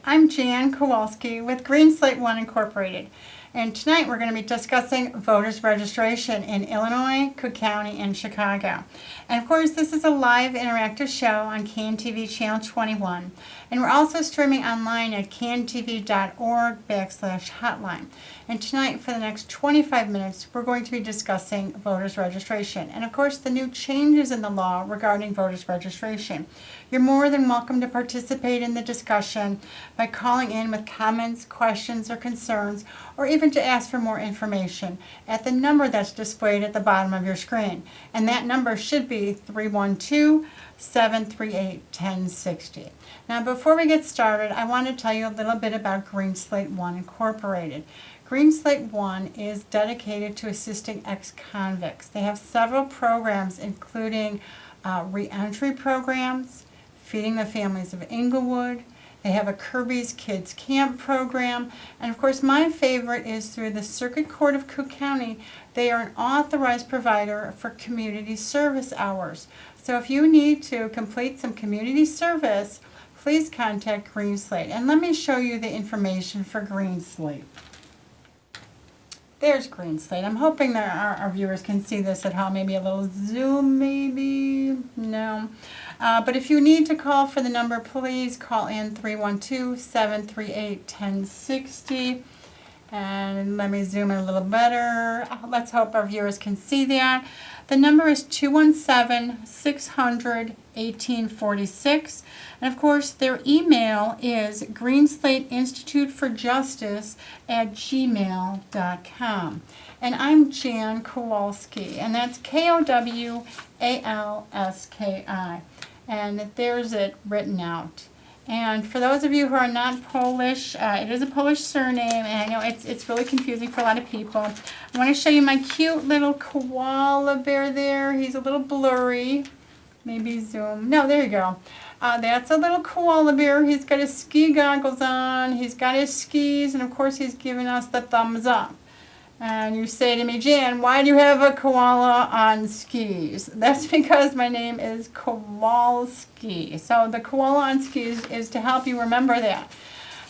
I'm Jan Kowalski with Slate I Incorporated, and tonight we're going to be discussing voters registration in Illinois, Cook County, and Chicago. And of course, this is a live interactive show on KNTV Channel 21, and we're also streaming online at knTV.org/hotline. And tonight, for the next 25 minutes, we're going to be discussing voters registration, and of course, the new changes in the law regarding voters registration. You're more than welcome to participate in the discussion by calling in with comments, questions, or concerns, or even to ask for more information at the number that's displayed at the bottom of your screen. And that number should be 312-738-1060. Now, before we get started, I want to tell you a little bit about Slate I Incorporated. Slate I is dedicated to assisting ex-convicts. They have several programs, including reentry programs, Feeding the Families of Inglewood. They have a Kirby's Kids Camp program. And of course, my favorite is through the Circuit Court of Cook County. They are an authorized provider for community service hours. So if you need to complete some community service, please contact Slate. And let me show you the information for Slate. There's Slate. I'm hoping that our viewers can see this at home. Maybe a little zoom, maybe? No. But if you need to call for the number, please call in 312-738-1060. And let me zoom in a little better. Let's hope our viewers can see that. The number is 217-600-1846. And of course, their email is greenslateinstituteforjustice@gmail.com. And I'm Jan Kowalski, and that's Kowalski. And there's it written out. And for those of you who are not Polish, it is a Polish surname, and I know it's really confusing for a lot of people. I want to show you my cute little koala bear there. He's a little blurry. Maybe zoom. No, there you go. That's a little koala bear. He's got his ski goggles on. He's got his skis, and of course he's giving us the thumbs up. And you say to me, Jan, why do you have a koala on skis? That's because my name is Kowalski. So the koala on skis is to help you remember that.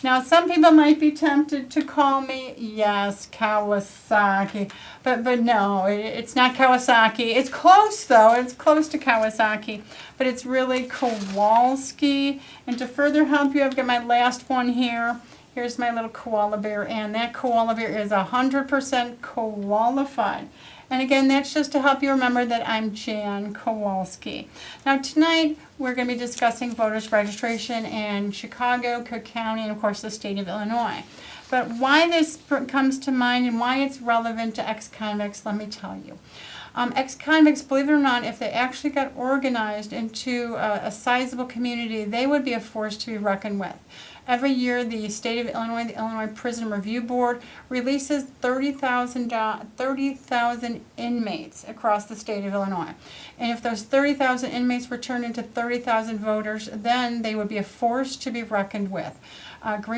Now, some people might be tempted to call me, yes, Kawasaki. But no, it's not Kawasaki. It's close, though. It's close to Kawasaki. But it's really Kowalski. And to further help you, I've got my last one here. Here's my little koala bear, and that koala bear is 100% qualified. And again, that's just to help you remember that I'm Jan Kowalski. Now tonight, we're going to be discussing voters registration in Chicago, Cook County, and of course the state of Illinois. But why this comes to mind and why it's relevant to ex-convicts, let me tell you. Ex-convicts, believe it or not, if they actually got organized into a sizable community, they would be a force to be reckoned with. Every year, the state of Illinois, the Illinois Prison Review Board, releases 30,000 inmates across the state of Illinois. And if those 30,000 inmates were turned into 30,000 voters, then they would be a force to be reckoned with.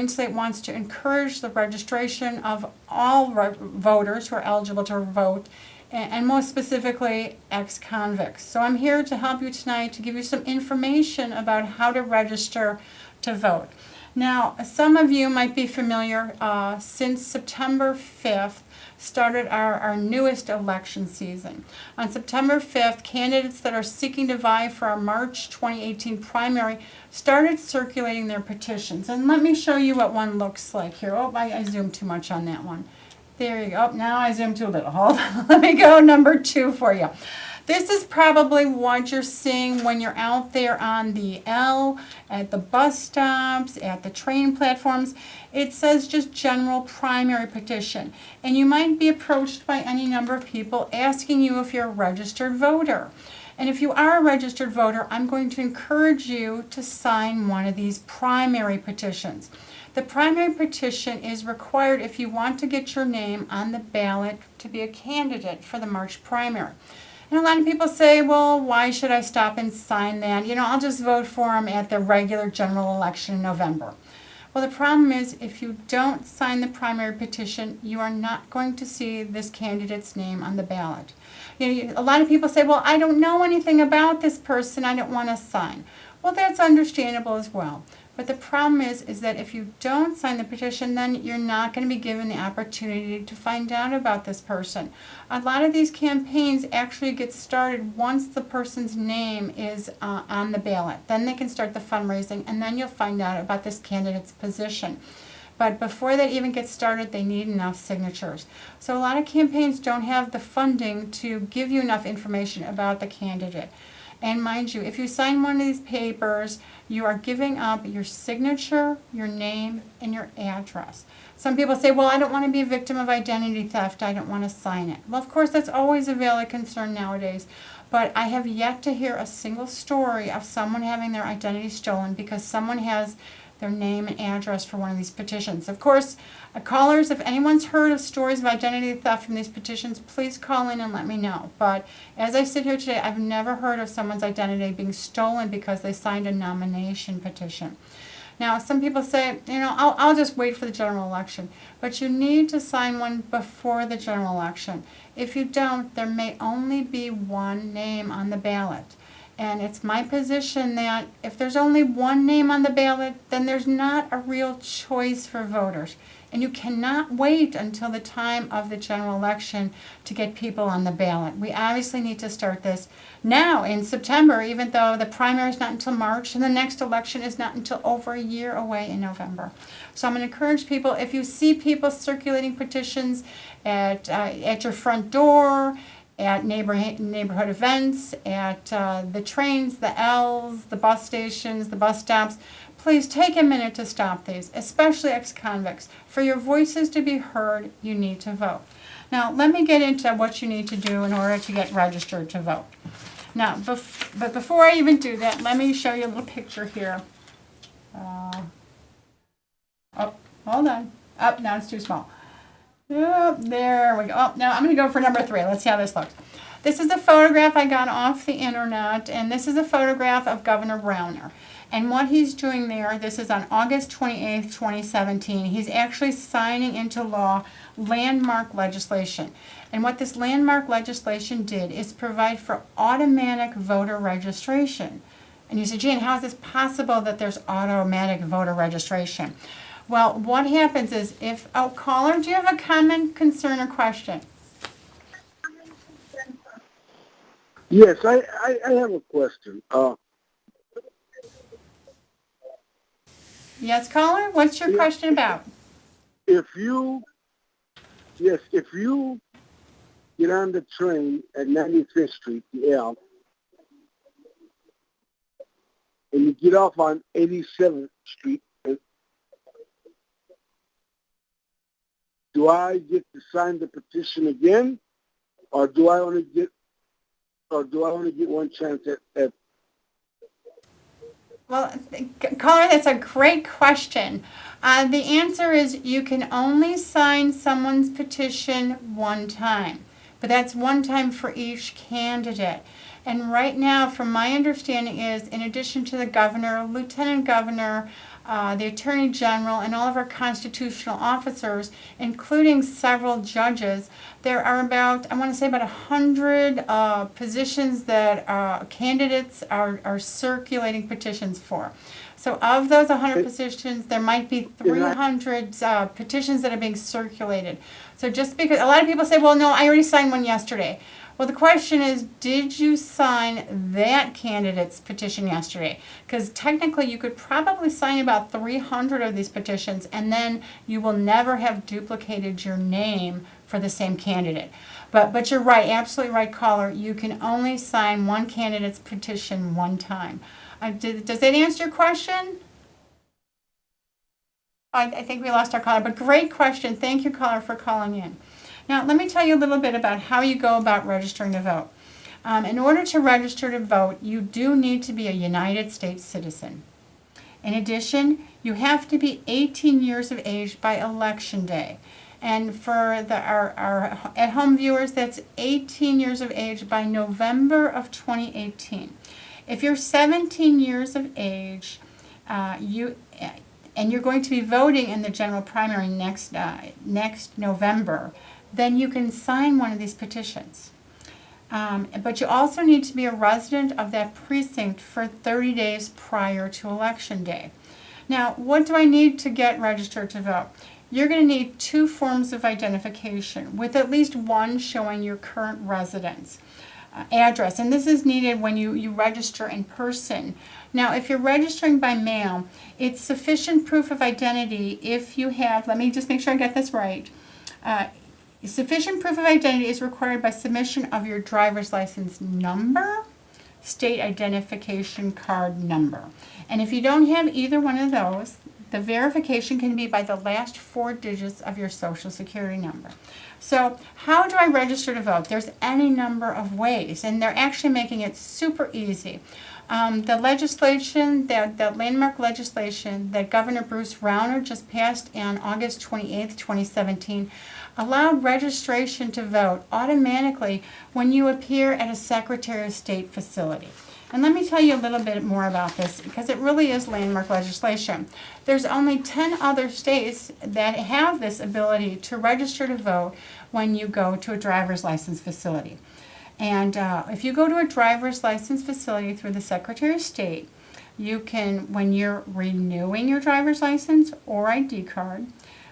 Slate wants to encourage the registration of all voters who are eligible to vote, and most specifically, ex-convicts. So I'm here to help you tonight to give you some information about how to register to vote. Now, some of you might be familiar, since September 5th, started our newest election season. On September 5th, candidates that are seeking to vie for our March 2018 primary started circulating their petitions. And let me show you what one looks like here. Oh, I zoomed too much on that one. There you go. Oh, now I zoomed too little. Hold on. Let me go number 2 for you. This is probably what you're seeing when you're out there on the L, at the bus stops, at the train platforms. It says just general primary petition. And you might be approached by any number of people asking you if you're a registered voter. And if you are a registered voter, I'm going to encourage you to sign one of these primary petitions. The primary petition is required if you want to get your name on the ballot to be a candidate for the March primary. And a lot of people say, well, why should I stop and sign that? I'll just vote for him at the regular general election in November. Well, the problem is if you don't sign the primary petition, you are not going to see this candidate's name on the ballot. A lot of people say, well, I don't know anything about this person. I don't want to sign. Well, that's understandable as well. But the problem is that if you don't sign the petition, then you're not going to be given the opportunity to find out about this person. A lot of these campaigns actually get started once the person's name is on the ballot. Then they can start the fundraising, and then you'll find out about this candidate's position. But before that even gets started, they need enough signatures. So a lot of campaigns don't have the funding to give you enough information about the candidate. And mind you, if you sign one of these papers, you are giving up your signature, your name, and your address. Some people say, well, I don't want to be a victim of identity theft. I don't want to sign it. Well, of course, that's always a valid concern nowadays. But I have yet to hear a single story of someone having their identity stolen because someone has their name and address for one of these petitions. Of course, callers, if anyone's heard of stories of identity theft from these petitions, please call in and let me know. But as I sit here today, I've never heard of someone's identity being stolen because they signed a nomination petition. Now, some people say, I'll just wait for the general election. But you need to sign one before the general election. If you don't, there may only be one name on the ballot. And it's my position that if there's only one name on the ballot, then there's not a real choice for voters. And you cannot wait until the time of the general election to get people on the ballot. We obviously need to start this now in September, even though the primary is not until March and the next election is not until over a year away in November. So I'm going to encourage people, if you see people circulating petitions at your front door, at neighborhood events, at the trains, the L's, the bus stations, the bus stops, please take a minute to stop these, especially ex-convicts. For your voices to be heard, you need to vote. Now, let me get into what you need to do in order to get registered to vote. Now, but before I even do that, let me show you a little picture here. Oh, hold on. Oh, now it's too small. Oh, there we go. Oh, now I'm going to go for number 3. Let's see how this looks. This is a photograph I got off the internet, and this is a photograph of Governor Browner. And what he's doing there, this is on August 28th, 2017, he's actually signing into law landmark legislation. And what this landmark legislation did is provide for automatic voter registration. And you say, Jan, how is this possible that there's automatic voter registration? Well, what happens is caller, do you have a comment, concern, or question? Yes, I have a question. Yes, caller, what's your question about? If you get on the train at 95th Street, the L, and you get off on 87th Street, do I get to sign the petition again, or do I only get one chance at? Well, caller, that's a great question. The answer is you can only sign someone's petition one time, but that's one time for each candidate. And right now, from my understanding is, in addition to the governor, lieutenant governor, the attorney general, and all of our constitutional officers, including several judges, there are about, I want to say about 100 positions that candidates are circulating petitions for. So of those 100 positions, there might be 300 petitions that are being circulated. So just because, a lot of people say, well, no, I already signed one yesterday. Well, the question is, did you sign that candidate's petition yesterday? Because technically you could probably sign about 300 of these petitions, and then you will never have duplicated your name for the same candidate. But you're right, absolutely right, caller. You can only sign one candidate's petition one time. Does that answer your question? I think we lost our caller, but great question. Thank you, caller, for calling in. Now, let me tell you a little bit about how you go about registering to vote. In order to register to vote, you do need to be a United States citizen. In addition, you have to be 18 years of age by Election Day. And for our at-home viewers, that's 18 years of age by November of 2018. If you're 17 years of age, and you're going to be voting in the general primary next November, then you can sign one of these petitions. But you also need to be a resident of that precinct for 30 days prior to Election Day. Now, what do I need to get registered to vote? You're going to need 2 forms of identification with at least one showing your current residence address. And this is needed when you register in person. Now, if you're registering by mail, it's sufficient proof of identity if you have, let me just make sure I get this right. Sufficient proof of identity is required by submission of your driver's license number, state identification card number. And if you don't have either one of those, the verification can be by the last 4 digits of your social security number. So how do I register to vote? There's any number of ways, and they're actually making it super easy. The legislation, that landmark legislation that Governor Bruce Rauner just passed on August 28th, 2017, allowed registration to vote automatically when you appear at a Secretary of State facility. And let me tell you a little bit more about this, because it really is landmark legislation. There's only 10 other states that have this ability to register to vote when you go to a driver's license facility. And if you go to a driver's license facility through the Secretary of State, you can, when you're renewing your driver's license or ID card,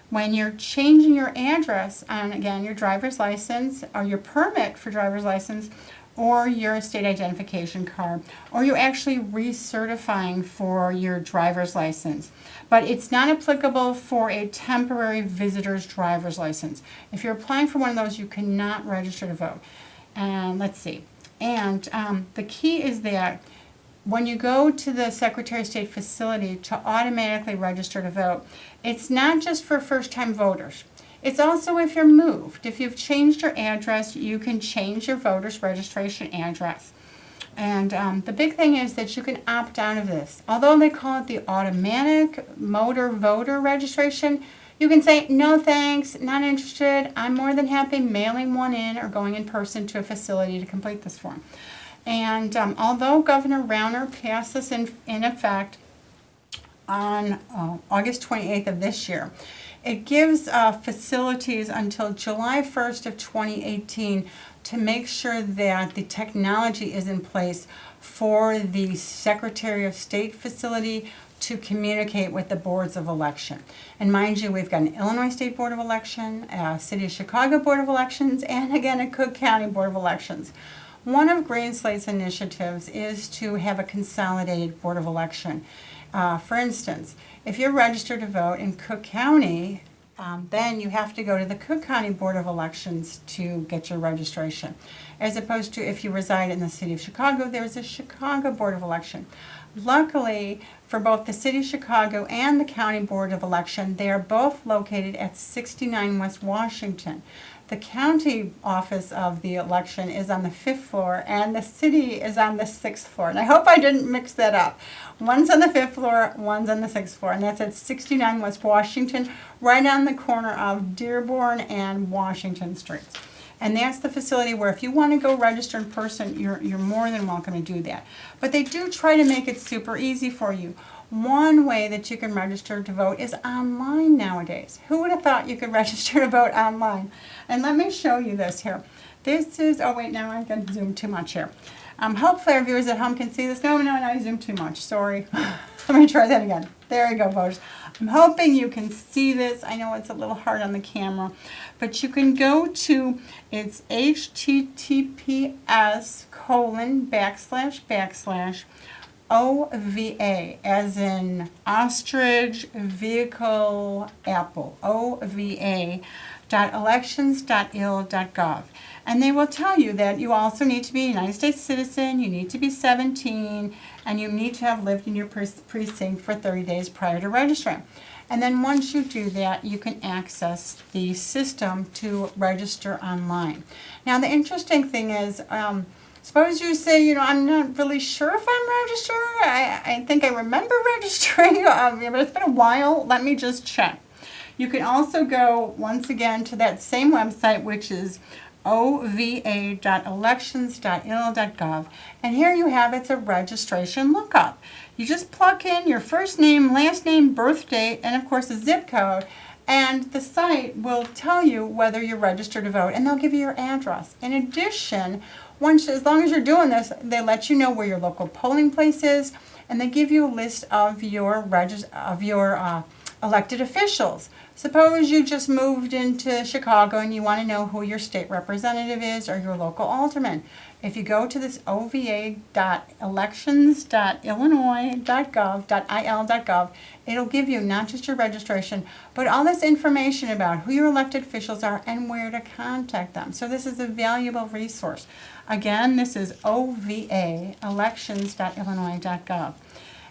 when you're changing your address on, again, your driver's license or your permit for driver's license, or your state identification card, or you're actually recertifying for your driver's license. But it's not applicable for a temporary visitor's driver's license. If you're applying for one of those, you cannot register to vote. And let's see. And the key is that when you go to the Secretary of State facility to automatically register to vote, it's not just for first-time voters. It's also if you're moved. If you've changed your address, you can change your voter's registration address. And the big thing is that you can opt out of this. Although they call it the automatic motor voter registration, you can say, no thanks, not interested. I'm more than happy mailing one in or going in person to a facility to complete this form. And although Governor Rauner passed this in effect on August 28th of this year, it gives facilities until July 1st of 2018 to make sure that the technology is in place for the Secretary of State facility to communicate with the boards of election. And mind you, we've got an Illinois State Board of Election, a City of Chicago Board of Elections, and again, a Cook County Board of Elections. One of Green Slate's initiatives is to have a consolidated Board of Election. For instance, if you're registered to vote in Cook County, then you have to go to the Cook County Board of Elections to get your registration. As opposed to if you reside in the City of Chicago, there's a Chicago Board of Election. Luckily, for both the City of Chicago and the County Board of Election, they are both located at 69 West Washington. The county office of the election is on the 5th floor, and the city is on the 6th floor. And I hope I didn't mix that up. One's on the 5th floor, one's on the 6th floor, and that's at 69 West Washington, right on the corner of Dearborn and Washington Streets. And that's the facility where if you want to go register in person, you're more than welcome to do that. But they do try to make it super easy for you. One way that you can register to vote is online nowadays. Who would have thought you could register to vote online? And let me show you this here. This is, oh wait, now I'm going to zoom too much here. Hopefully our viewers at home can see this. No, I zoomed too much, sorry. Let me try that again. There you go, voters. I'm hoping you can see this. I know it's a little hard on the camera, but you can go to, it's https:// OVA, as in ostrich, vehicle, apple, OVA.elections.il.gov. And they will tell you that you also need to be a United States citizen, you need to be 17, and you need to have lived in your precinct for 30 days prior to registering. And then once you do that, you can access the system to register online. Now the interesting thing is, suppose you say, I'm not really sure if I'm registered. I think I remember registering, but it's been a while. Let me just check. You can also go, once again, to that same website, which is ova.elections.il.gov. And here you have, it's a registration lookup. You just plug in your first name, last name, birth date, and of course a zip code. And the site will tell you whether you're registered to vote, and they'll give you your address. In addition, as long as you're doing this, they let you know where your local polling place is, and they give you a list of your elected officials. Suppose you just moved into Chicago and you want to know who your state representative is or your local alderman. If you go to this ova.elections.illinois.gov, it'll give you not just your registration, but all this information about who your elected officials are and where to contact them. So this is a valuable resource. Again, this is ova, elections.illinois.gov.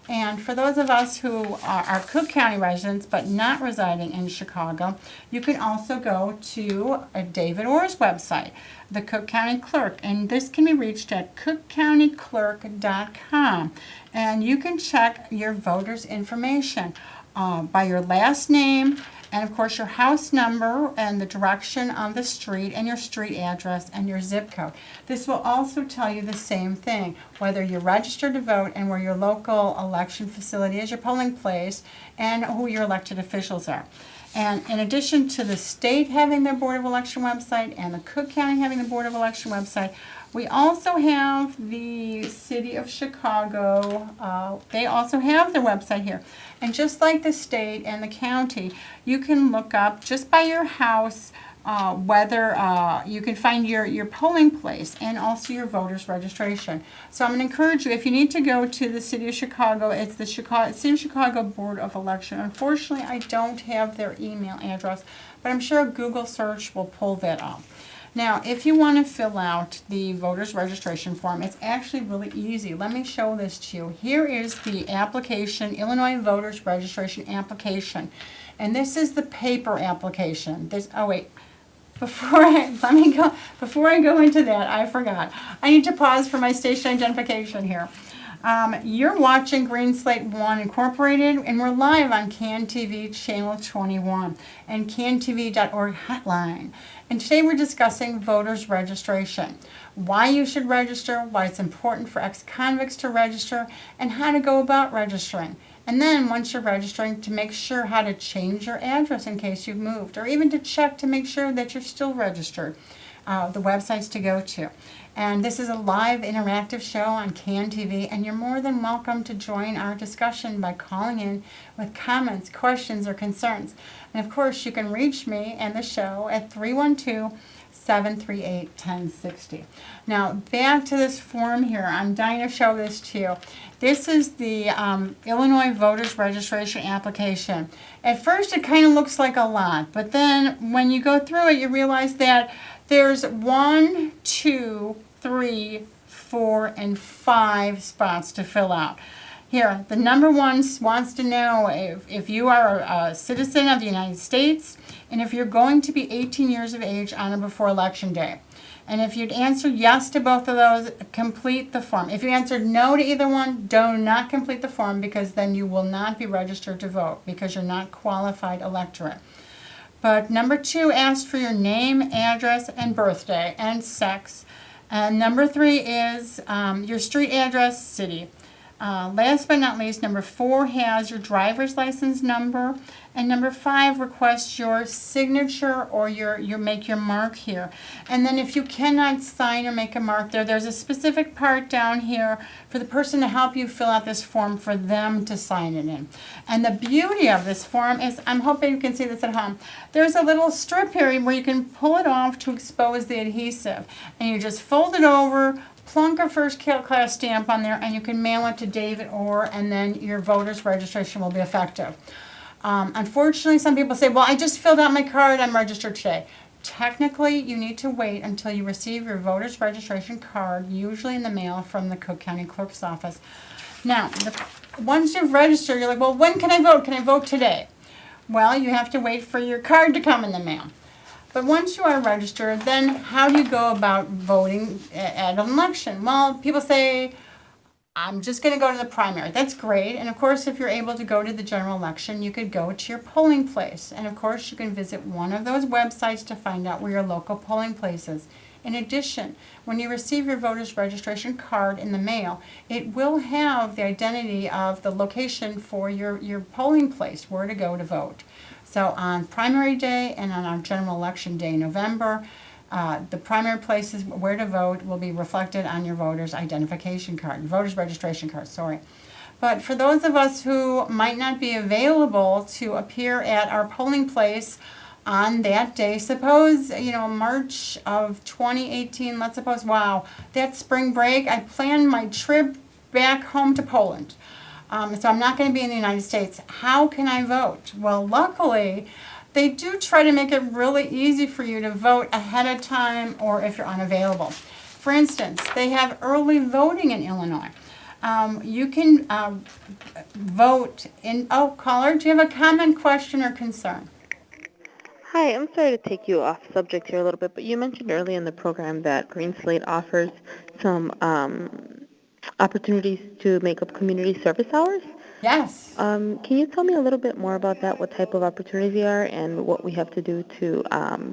And for those of us who are Cook County residents but not residing in Chicago, you can also go to David Orr's website, the Cook County Clerk, and this can be reached at cookcountyclerk.com. And you can check your voters' information by your last name, and of course your house number and the direction on the street and your street address and your zip code. This will also tell you the same thing, whether you're registered to vote and where your local election facility is, your polling place, and who your elected officials are. And in addition to the state having their Board of Election website and the Cook County having the Board of Election website, we also have the City of Chicago. They also have their website here. And just like the state and the county, you can look up just by your house whether you can find your polling place and also your voter's registration. So I'm going to encourage you, if you need to go to the City of Chicago, it's the City of Chicago Board of Election. Unfortunately, I don't have their email address, but I'm sure a Google search will pull that up. Now, if you want to fill out the voter's registration form, it's actually really easy. Let me show this to you. Here is the application, Illinois Voters Registration Application. And this is the paper application. Before I go into that, I forgot. I need to pause for my station identification here. You're watching Green Slate I Incorporated, and we're live on CAN TV Channel 21 and cantv.org hotline. And today we're discussing voters registration, why you should register, why it's important for ex-convicts to register, and how to go about registering. And then once you're registering, to make sure how to change your address in case you've moved, or even to check to make sure that you're still registered, the websites to go to. And this is a live interactive show on CAN TV, and you're more than welcome to join our discussion by calling in with comments, questions, or concerns. And of course, you can reach me and the show at 312-738-1060. Now, back to this form here. I'm dying to show this to you. This is the Illinois Voters Registration Application. At first, it kind of looks like a lot, but then when you go through it, you realize that there's 1, 2, 3, 4, and 5 spots to fill out. Here, the number one wants to know if you are a citizen of the United States and if you're going to be 18 years of age on or before Election Day. And if you'd answered yes to both of those, complete the form. If you answered no to either one, do not complete the form, because then you will not be registered to vote because you're not qualified electorate. But number 2 asks for your name, address, and birthday, and sex. And number 3 is your street address, city. Last but not least, number 4 has your driver's license number, and number 5 requests your signature or your make your mark here. And then if you cannot sign or make a mark there's a specific part down here for the person to help you fill out this form for them to sign it in. And the beauty of this form is, I'm hoping you can see this at home, there's a little strip here where you can pull it off to expose the adhesive, and you just fold it over, plunk a first class stamp on there, and you can mail it to David Orr, and then your voter's registration will be effective. Unfortunately, some people say, well, I just filled out my card, I'm registered today. Technically, you need to wait until you receive your voter's registration card, usually in the mail from the Cook County Clerk's office. Now, once you've registered, you're like, well, when can I vote? Can I vote today? Well, you have to wait for your card to come in the mail. But once you are registered, then how do you go about voting at an election? Well, people say, I'm just going to go to the primary. That's great. And of course, if you're able to go to the general election, you could go to your polling place. And of course, you can visit one of those websites to find out where your local polling place is. In addition, when you receive your voter's registration card in the mail, it will have the identity of the location for your polling place, where to go to vote. So on primary day and on our general election day in November, the primary places where to vote will be reflected on your voter's identification card, voter's registration card, sorry. But for those of us who might not be available to appear at our polling place on that day, suppose, March of 2018, let's suppose, wow, that spring break, I planned my trip back home to Poland. So I'm not going to be in the United States. How can I vote? Well, luckily, they do try to make it really easy for you to vote ahead of time or if you're unavailable. For instance, they have early voting in Illinois. You can vote in, caller, do you have a comment, question, or concern? Hi, I'm sorry to take you off subject here a little bit, but you mentioned early in the program that Green Slate offers some opportunities to make up community service hours. Yes. Can you tell me a little bit more about that, what type of opportunities they are, and what we have to do to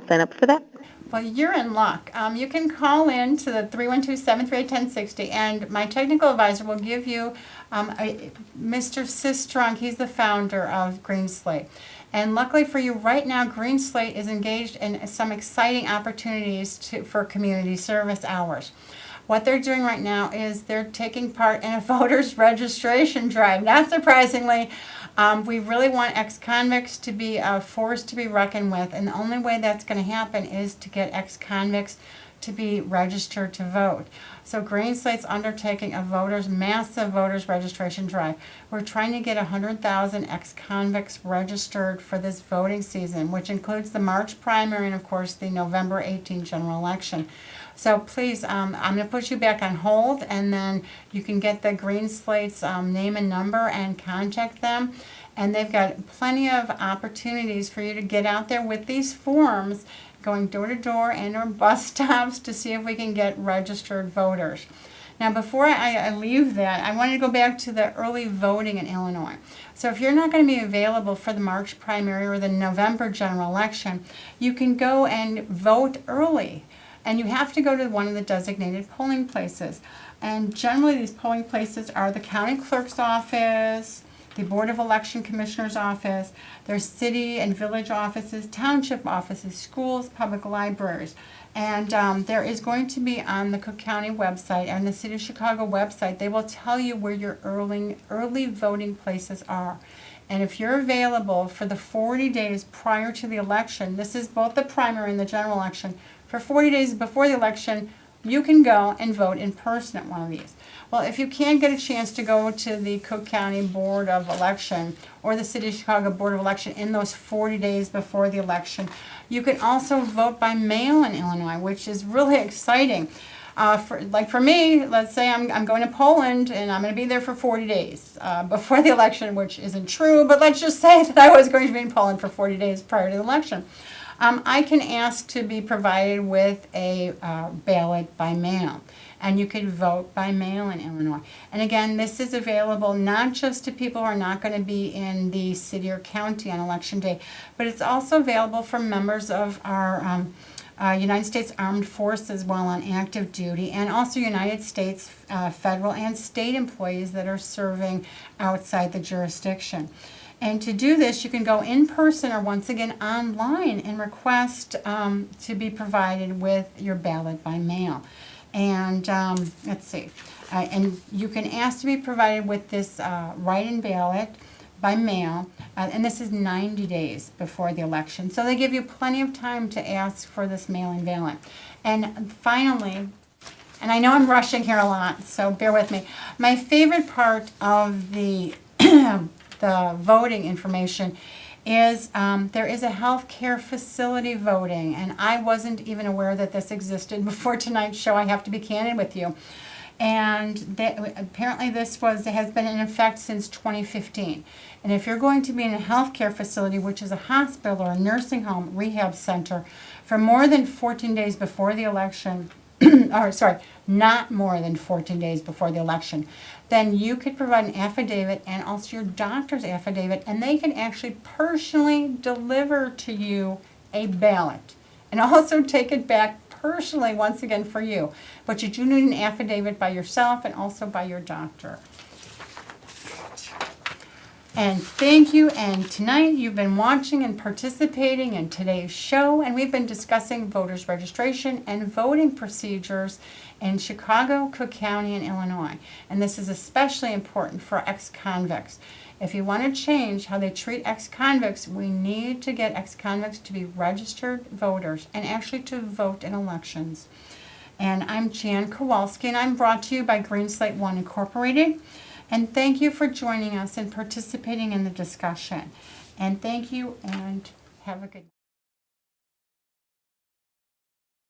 sign up for that? Well, you're in luck. You can call in to the 312-738-1060, and my technical advisor will give you Mr. Sistrunk. He's the founder of Green Slate. And luckily for you, right now, Green Slate is engaged in some exciting opportunities for community service hours. What they're doing right now is they're taking part in a voters registration drive. Not surprisingly, we really want ex-convicts to be a force to be reckoned with, and the only way that's going to happen is to get ex-convicts to be registered to vote. So Green Slate's undertaking a massive voters registration drive. We're trying to get 100,000 ex-convicts registered for this voting season, which includes the March primary and, of course, the November 18 general election. So please, I'm going to put you back on hold, and then you can get the Green Slate's name and number and contact them. And they've got plenty of opportunities for you to get out there with these forms, going door to door and or bus stops to see if we can get registered voters. Now, before I leave that, I wanted to go back to the early voting in Illinois. So if you're not going to be available for the March primary or the November general election, you can go and vote early. And you have to go to one of the designated polling places. And generally these polling places are the county clerk's office, the Board of Election Commissioner's office, their city and village offices, township offices, schools, public libraries. And there is going to be on the Cook County website and the City of Chicago website, they will tell you where your early voting places are. And if you're available for the 40 days prior to the election, this is both the primary and the general election, for 40 days before the election, you can go and vote in person at one of these. Well, if you can't get a chance to go to the Cook County Board of Election or the City of Chicago Board of Election in those 40 days before the election, you can also vote by mail in Illinois, which is really exciting. For me, let's say I'm going to Poland and I'm going to be there for 40 days before the election, which isn't true, but let's just say that I was going to be in Poland for 40 days prior to the election. I can ask to be provided with a ballot by mail, and you can vote by mail in Illinois. And again, this is available not just to people who are not going to be in the city or county on election day, but it's also available for members of our United States Armed Forces while on active duty, and also United States federal and state employees that are serving outside the jurisdiction. And to do this, you can go in person or once again online and request to be provided with your ballot by mail. And let's see, and you can ask to be provided with this write-in ballot by mail, and this is 90 days before the election. So they give you plenty of time to ask for this mail-in ballot. And finally, and I know I'm rushing here a lot, so bear with me, my favorite part of the the voting information is there is a healthcare facility voting, and I wasn't even aware that this existed before tonight's show. I have to be candid with you. And apparently this has been in effect since 2015. And if you're going to be in a healthcare facility, which is a hospital or a nursing home, rehab center, for more than 14 days before the election, not more than 14 days before the election, then you could provide an affidavit and also your doctor's affidavit, and they can actually personally deliver to you a ballot and also take it back personally once again for you. But you do need an affidavit by yourself and also by your doctor. And thank you. And tonight you've been watching and participating in today's show, and we've been discussing voters registration and voting procedures in Chicago, Cook County, and Illinois. And this is especially important for ex-convicts. If you want to change how they treat ex-convicts, we need to get ex-convicts to be registered voters and actually to vote in elections. And I'm Jan Kowalski, and I'm brought to you by Green Slate I Incorporated. And thank you for joining us and participating in the discussion. And thank you, and have a good day.